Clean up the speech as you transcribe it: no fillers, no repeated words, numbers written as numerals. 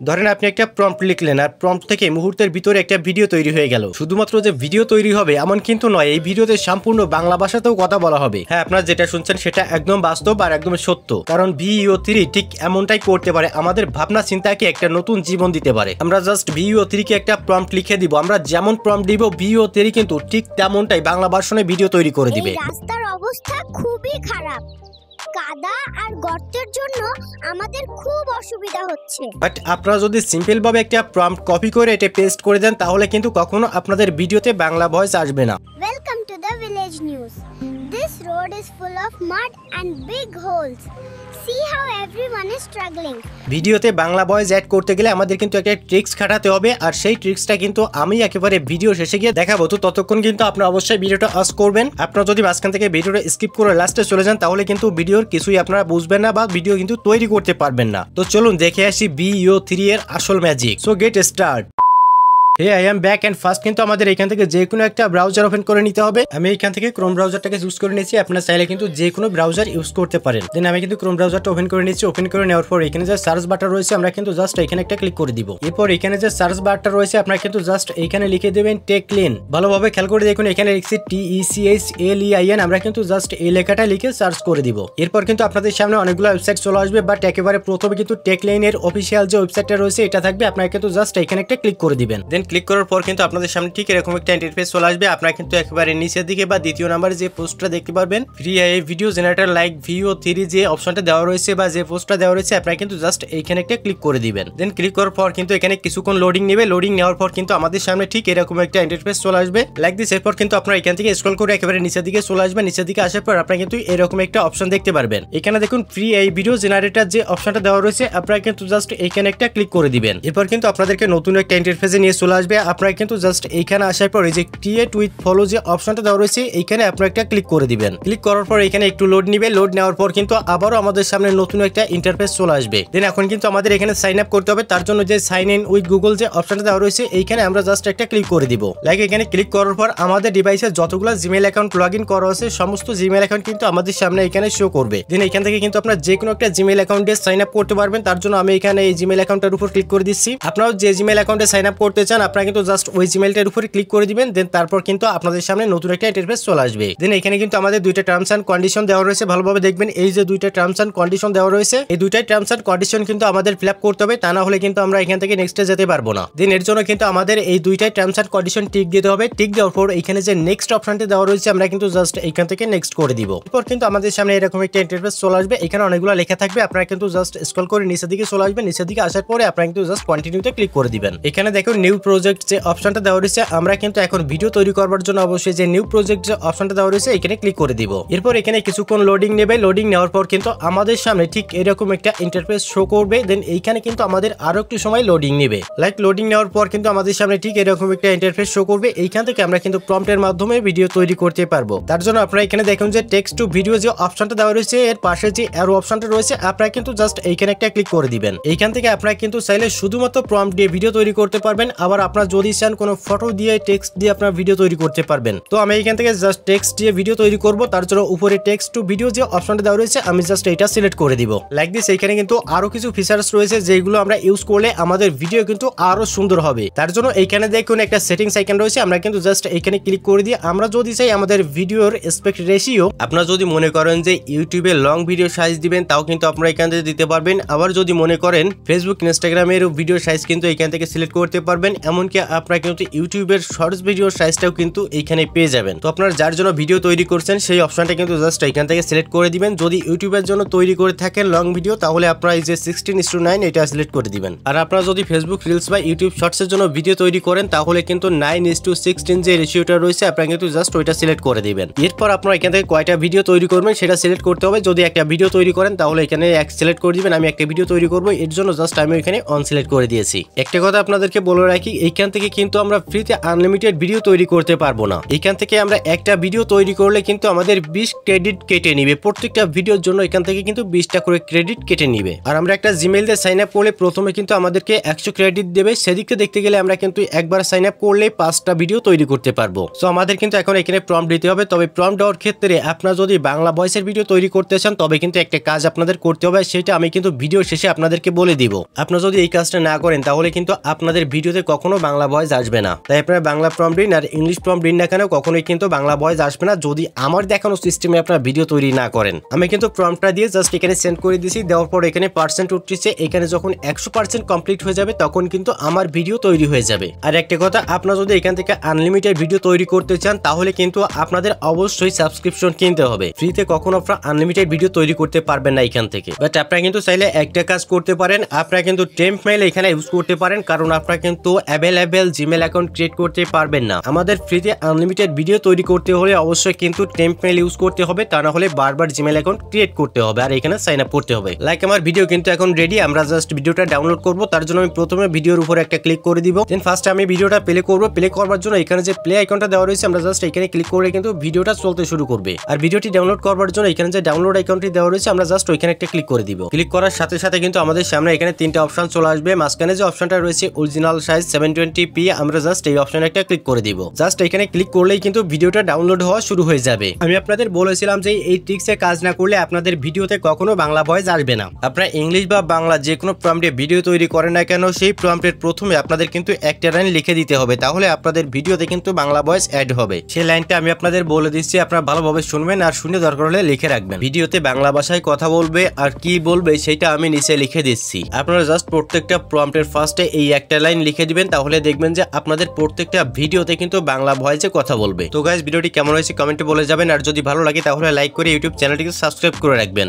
ধরেন আপনি একটা প্রম্পট লিখলেন আর প্রম্পট থেকে মুহূর্তের ভিতরে একটা ভিডিও তৈরি হয়ে গেল। শুধুমাত্র যে ভিডিও তৈরি হবে এমন কিন্তু নয়, এই ভিডিওতে সম্পূর্ণ বাংলা ভাষাতেও কথা বলা হবে। হ্যাঁ, আপনারা যেটা শুনছেন সেটা একদম বাস্তব আর একদম সত্য, কারণ VEO3 ঠিক এমনটাই করতে পারে, আমাদের ভাবনা চিন্তাকে একটা নতুন জীবন দিতে পারে। আমরা জাস্ট VEO3 কে একটা প্রম্পট লিখে দিব, আমরা যেমন প্রম্পট দিব VEO3 কিন্তু ঠিক তেমনটাই বাংলা ভার্সনে ভিডিও তৈরি করে দিবে। রাস্তার অবস্থা খুবই খারাপ, কাদা আর গর্তের জন্য আমাদের খুব অসুবিধা হচ্ছে। বাট আপনারা যদি সিম্পল ভাবে একটা প্রম্পট কপি করে এটা পেস্ট করে দেন তাহলে কিন্তু কখনো আপনাদের ভিডিওতে বাংলা ভয়েস আসবে না। Welcome to the village news. This road is full of mud and big holes. See how everyone is struggling. ভিডিওতে বাংলা ভয়েস অ্যাড করতে গেলে আমাদের কিন্তু একটা ট্রিক্স খাটাতে হবে, আর সেই ট্রিক্সটা কিন্তু আমি একেবারে ভিডিও শেষে গিয়ে দেখাবো। তো ততক্ষণ কিন্তু আপনারা অবশ্যই ভিডিওটা ওয়াচ করবেন। আপনারা যদি মাঝখান থেকে ভিডিওটা স্কিপ করে লাস্টে চলে যান তাহলে কিন্তু ভিডিওর কিছুই আপনারা বুঝবেন না বা ভিডিও কিন্তু তৈরি করতে পারবেন না। তো চলুন দেখে আসি VEO3 এর আসল magic. So get start. Hey I am back and first কিন্তু আমাদের এখান থেকে যে কোনো একটা ব্রাউজার ওপেন করে নিতে হবে। আমি এখান থেকে ক্রোম ব্রাউজারটাকে চুজ করে নিয়েছি, আপনারা চাইলে কিন্তু যে কোনো ব্রাউজার ইউজ করতে পারেন। দেন আমি কিন্তু ক্রোম ব্রাউজারটা ওপেন করে নিয়েছি। ওপেন করে নেওয়ার পর এখানে যে সার্চ বাটন রয়েছে আমরা কিন্তু জাস্ট এখানে একটা ক্লিক করে দিব। এরপর এখানে যে সার্চ বারটা রয়েছে আপনারা কিন্তু জাস্ট এখানে লিখে দেবেন টেকলিন। ভালোভাবে খেয়াল করে দেখুন এখানে লিখছি TECHLEIN, আমরা কিন্তু জাস্ট এই লেখাটা লিখে সার্চ করে দিব। এরপর কিন্তু আপনাদের সামনে অনেকগুলো ওয়েবসাইট চলে আসবে, বাট একেবারে প্রথমে কিন্তু টেকলিনের অফিসিয়াল যে ওয়েবসাইটটা রয়েছে এটা থাকবে। আপনারা কিন্তু জাস্ট এখানে একটা ক্লিক করে দিবেন। দেন ক্লিক করার পর কিন্তু আপনাদের সামনে ঠিক এরকম একটা ইন্টারফেস চলে আসবে। আপনারা কিন্তু একেবারে নিচের দিকে বা দ্বিতীয় নাম্বারে যে পোস্টটা দেখতে পারবেন free I video generator like VEO3 যে অপশনটা দেওয়া রয়েছে বা যে পোস্টটা দেওয়া রয়েছে আপনারা কিন্তু জাস্ট এইখানে একটা ক্লিক করে দিবেন। দেন ক্লিক করার পর কিন্তু এখানে কিছুক্ষণ লোডিং নেবে। লোডিং নেওয়ার পর কিন্তু আমাদের সামনে ঠিক এরকম একটা ইন্টারফেস চলে আসবে লাইক দিস। এরপর কিন্তু আপনারা এখান থেকে স্ক্রল করে একেবারে নিচের দিকে চলে আসবেন। নিচের দিকে আসার পর আপনারা কিন্তু এরকম একটা অপশন দেখতে পারবেন। এখানে দেখুন ফ্রি আই ভিডিও জেনারেটর যে অপশনটা দেওয়া রয়েছে আপনারা কিন্তু জাস্ট এইখানে একটা ক্লিক করে দিবেন। এরপর কিন্তু আপনাদেরকে নতুন একটা ইন্টারফেসে নিয়ে চলে আসবে। আপনারা কিন্তু জাস্ট এইখানে আসার পর এই যে ক্রিয়েট উইথ ফলো যে অপশনটা দেওয়া রয়েছে এইখানে আপনারা একটা ক্লিক করে দিবেন। ক্লিক করার পর এখানে একটু লোড নিবে। লোড নেওয়ার পর কিন্তু আবারও আমাদের সামনে নতুন একটা ইন্টারফেস চলে আসবে। দেন এখন কিন্তু আমাদের এখানে সাইন আপ করতে হবে। তার জন্য যে সাইন ইন উইথ গুগল যে অপশনটা দেওয়া রয়েছে এইখানে আমরা জাস্ট একটা ক্লিক করে দিব। লাইক এখানে ক্লিক করার পর আমাদের ডিভাইসে যতগুলো জিমেইল অ্যাকাউন্ট লগ ইন করা আছে সমস্ত জিমেইল অ্যাকাউন্ট কিন্তু আমাদের সামনে এখানে শো করবে। দেন এখান থেকে কিন্তু আপনারা যে কোনো একটা জিমেইল অ্যাকাউন্টে সাইন আপ করতে পারবেন। তার জন্য আমি এখানে এই জিমেইল অ্যাকাউন্টের উপর ক্লিক করে দিচ্ছি। আপনারাও যে জিমেইল অ্যাকাউন্টে সাইন আপ করতে চান আপনারা কিন্তু জাস্ট ওই জিমেইলটার উপরে ক্লিক করে দিবেন। দেন তারপর কিন্তু আপনাদের সামনে নতুন একটা ইন্টারফেস চলে আসবে। দেন এখানে কিন্তু আমাদের দুইটা টার্মস এন্ড কন্ডিশন দেওয়া রয়েছে। ভালোভাবে দেখবেন এই যে দুইটা টার্মস এন্ড কন্ডিশন দেওয়া রয়েছে এই দুইটাই টার্মস এন্ড কন্ডিশন কিন্তু আমাদের ফিল আপ করতে হবে, তা না হলে কিন্তু আমরা এখান থেকে নেক্সটে যেতে পারবো না। দেন এর জন্য কিন্তু আমাদের এই দুইটাই টার্মস এন্ড কন্ডিশন টিক দিতে হবে। টিক দেওয়ার পর এখানে যে নেক্সট অপশনটি দেওয়া রয়েছে আমরা কিন্তু জাস্ট এখান থেকে নেক্সট করে দিব। এরপর কিন্তু আমাদের সামনে এরকম একটা ইন্টারফেস চলে আসবে। এখানে অনেকগুলো লেখা থাকবে। আপনারা কিন্তু জাস্ট স্ক্রল করে নিচের দিকে চলে আসবেন। নিচের দিকে আসার পরে আপনারা কিন্তু জাস্ট কন্টিনিউতে ক্লিক করে দিবেন। এখানে দেখুন নিউ প্রজেক্ট যে অপশনটা দেওয়া রয়েছে আমরা কিন্তু এখন ভিডিও তৈরি করবার জন্য অবশ্যই যে নিউ প্রজেক্ট যে অপশনটা দেওয়া রয়েছে এখানে ক্লিক করে দিব। এরপর এখানে কিছুক্ষণ লোডিং নেবে। লোডিং নেওয়ার পর কিন্তু আমাদের সামনে ঠিক এরকম একটা ইন্টারফেস শো করবে। দেন এইখানে কিন্তু আমাদের আরো একটু সময় লোডিং নেবে। লাইক লোডিং নেওয়ার পর কিন্তু আমাদের সামনে ঠিক এরকম একটা ইন্টারফেস শো করবে। এইখান থেকে আমরা কিন্তু প্রম্পটের মাধ্যমে ভিডিও তৈরি করতে পারবো। তার জন্য আপনারা এখানে দেখুন যে টেক্সট টু ভিডিও যে অপশনটা দেওয়া রয়েছে এর পাশে যে অ্যারো অপশনটা রয়েছে আপনারা কিন্তু জাস্ট এইখানে একটা ক্লিক করে দিবেন। এইখান থেকে আপনারা কিন্তু চাইলে শুধুমাত্র প্রম্পট দিয়ে ভিডিও তৈরি করতে পারবেন। আবার আপনারা যদি চান কোনো ফটো দিয়ে টেক্সট দিয়ে আপনারা ভিডিও তৈরি করতে পারবেন। তো আমি এখান থেকে জাস্ট টেক্সট দিয়ে ভিডিও তৈরি করব। তার জন্য উপরে টেক্সট টু ভিডিও যে অপশনটা দেওয়া রয়েছে আমি জাস্ট এটা সিলেক্ট করে দিব। লাইক দিস এখানে কিন্তু আরো কিছু ফিচার্স রয়েছে যেগুলো আমরা ইউজ করলে আমাদের ভিডিও কিন্তু আরো সুন্দর হবে। তার জন্য এইখানে দেখুন একটা সেটিংস আইকন রয়েছে আমরা কিন্তু জাস্ট এখানে ক্লিক করে দিয়ে আমরা যদি চাই আমাদের ভিডিওর অ্যাসপেক্ট রেশিও আপনারা যদি মনে করেন যে ইউটিউবে লং ভিডিও সাইজ দিবেন তাও কিন্তু আপনারা এখান থেকে দিতে পারবেন। আবার যদি মনে করেন ফেসবুক ইনস্টাগ্রামের ভিডিও সাইজ কিন্তু এখান থেকে সিলেক্ট করতে পারবেন। এমনকি আপনারা কিন্তু ইউটিউবের শর্টস ভিডিও সাইজটাও কিন্তু এইখানে পেয়ে যাবেন। তো আপনারা যার জন্য ভিডিও তৈরি করছেন সেই অপশনটা কিন্তু জাস্ট এখান থেকে সিলেক্ট করে দিবেন। যদি ইউটিউবের জন্য তৈরি করে থাকেন লং ভিডিও তাহলে আপনারা এই যে 16:9 এটা সিলেক্ট করে দিবেন। আর আপনারা যদি ফেসবুক রিলস বা ইউটিউব শর্টসের জন্য ভিডিও তৈরি করেন তাহলে কিন্তু 9:16 যে রেশিওটা রয়েছে আপনারা কিন্তু জাস্ট ওইটা সিলেক্ট করে দিবেন। এরপর আপনারা এখান থেকে কয়টা ভিডিও তৈরি করবেন সেটা সিলেক্ট করতে হবে। যদি একটা ভিডিও তৈরি করেন তাহলে এখানে এক সিলেক্ট করে দিবেন। আমি একটা ভিডিও তৈরি করব এর জন্য জাস্ট আমি এখানে অন সিলেক্ট করে দিয়েছি। একটা কথা আপনাদেরকে বলে রাখি এইখান থেকে কিন্তু আমরা ফ্রিতে আনলিমিটেড ভিডিও তৈরি করতে পারবো না। এখান থেকে আমরা একটা ভিডিও তৈরি করলে কিন্তু আমাদের 20 ক্রেডিট কেটে নিবে। প্রত্যেকটা ভিডিওর জন্য এখান থেকে কিন্তু 20টা করে ক্রেডিট কেটে নিবে। আর আমরা একটা জিমেইল দিয়ে সাইন আপ করলে প্রথমে কিন্তু আমাদেরকে 100 ক্রেডিট দেবে। সেদিকে দেখতে গেলে আমরা কিন্তু একবার সাইন আপ করলে 5টা ভিডিও তৈরি করতে পারবো। সো আমাদের কিন্তু এখন এখানে প্রম্পট দিতে হবে। তবে প্রম্পট দেওয়ার ক্ষেত্রে আপনারা যদি বাংলা ভয়েসের ভিডিও তৈরি করতে চান তবে কিন্তু একটা কাজ আপনাদের করতে হবে, সেটা আমি কিন্তু ভিডিও শেষে আপনাদেরকে বলে দিব। আপনারা যদি এই কাজটা না করেন তাহলে কিন্তু আপনাদের ভিডিওতে কখনো বাংলা ভয়েস আসবে না। তাই আপনারা বাংলা প্রম্পট দিন আর ইংলিশ প্রম্পট দিন না কেন, কখনোই কিন্তু বাংলা ভয়েস আসবে না যদি আমার দেখানো সিস্টেমে আপনারা ভিডিও তৈরি না করেন। আমি কিন্তু প্রম্পটটা দিয়ে জাস্ট এখানে সেন্ড করে দিয়েছি। দেওয়ার পর এখানে পার্সেন্ট উঠছে। এখানে যখন 100% কমপ্লিট হয়ে যাবে তখন কিন্তু আমার ভিডিও তৈরি হয়ে যাবে। আর একটা কথা, আপনারা যদি এখান থেকে আনলিমিটেড ভিডিও তৈরি করতে চান তাহলে কিন্তু আপনাদের অবশ্যই সাবস্ক্রিপশন কিনতে হবে। ফ্রিতে কখনো আপনারা আনলিমিটেড ভিডিও তৈরি করতে পারবেন না এখান থেকে। বাট আপনারা কিন্তু চাইলে একটা কাজ করতে পারেন, আপনারা কিন্তু টেম্প মেইল এখানে ইউজ করতে পারেন, কারণ আপনারা কিন্তু অ্যাভেলেবেল জিমেইল অ্যাকাউন্ট ক্রিয়েট করতে পারবেন না। আমাদের ফ্রিতে আনলিমিটেড ভিডিও তৈরি করতে হলে অবশ্যই কিন্তু টেম্প মেইল ইউজ করতে হবে, তা না হলে বারবার জিমেইল অ্যাকাউন্ট ক্রিয়েট করতে হবে আর এখানে সাইন আপ করতে হবে। লাইক আমার ভিডিও কিন্তু এখন রেডি, আমরা জাস্ট ভিডিওটা ডাউনলোড করব। তার জন্য আমি প্রথমে ভিডিওর উপরে একটা ক্লিক করে দিব। দেন ফার্স্ট আমি ভিডিওটা প্লে করব। প্লে করার জন্য এখানে যে প্লে আইকনটা দেওয়া রয়েছে আমরা জাস্ট এখানে ক্লিক করে কিন্তু ভিডিওটা চলতে শুরু করবে। আর ভিডিওটি ডাউনলোড করার জন্য এখানে যে ডাউনলোড আইকনটি দেওয়া রয়েছে আমরা জাস্ট ওইখানে একটা ক্লিক করে দিব। ক্লিক করার সাথে সাথে কিন্তু আমাদের সামনে এখানে 3টা অপশন চলে আসবে। মাঝখানে যে অপশনটা রয়েছে অরিজিনাল সাইজ 720p, আমরা জাস্ট এই অপশনে একটা ক্লিক করে দিব। জাস্ট এখানে ক্লিক করলেই কিন্তু ভিডিওটা ডাউনলোড হওয়া শুরু হয়ে যাবে। আমি আপনাদের বলেছিলাম যে এই ট্রিক্সে কাজ না করলে আপনাদের ভিডিওতে কখনো বাংলা ভয়েস আসবে না। আপনারা ইংলিশ বা বাংলা যে কোনো প্রম্পটে ভিডিও তৈরি করেন না কেন, সেই প্রম্পটের প্রথমে আপনাদের কিন্তু একটা লাইন লিখে দিতে হবে, তাহলে আপনাদের ভিডিওতে কিন্তু বাংলা ভয়েস অ্যাড হবে। সেই লাইনটা আমি আপনাদের বলে দিচ্ছি, আপনারা ভালোভাবে শুনবেন আর শুনে দরকার হলে লিখে রাখবেন। ভিডিওতে বাংলা ভাষায় কথা বলবে আর কি বলবে সেটা আমি নিচে লিখে দিচ্ছি। আপনারা জাস্ট প্রত্যেকটা প্রম্পটের ফার্স্টে এই একটা লাইন লিখে দিবেন, তাহলে দেখবেন যে আপনাদের প্রত্যেকটা ভিডিওতে কিন্তু বাংলা ভয়েসে কথা বলবে। তো গাইস, ভিডিওটি কেমন হয়েছে কমেন্টে বলে যাবেন। আর যদি ভালো লাগে তাহলে লাইক করে ইউটিউব চ্যানেলটিকে সাবস্ক্রাইব করে রাখবেন।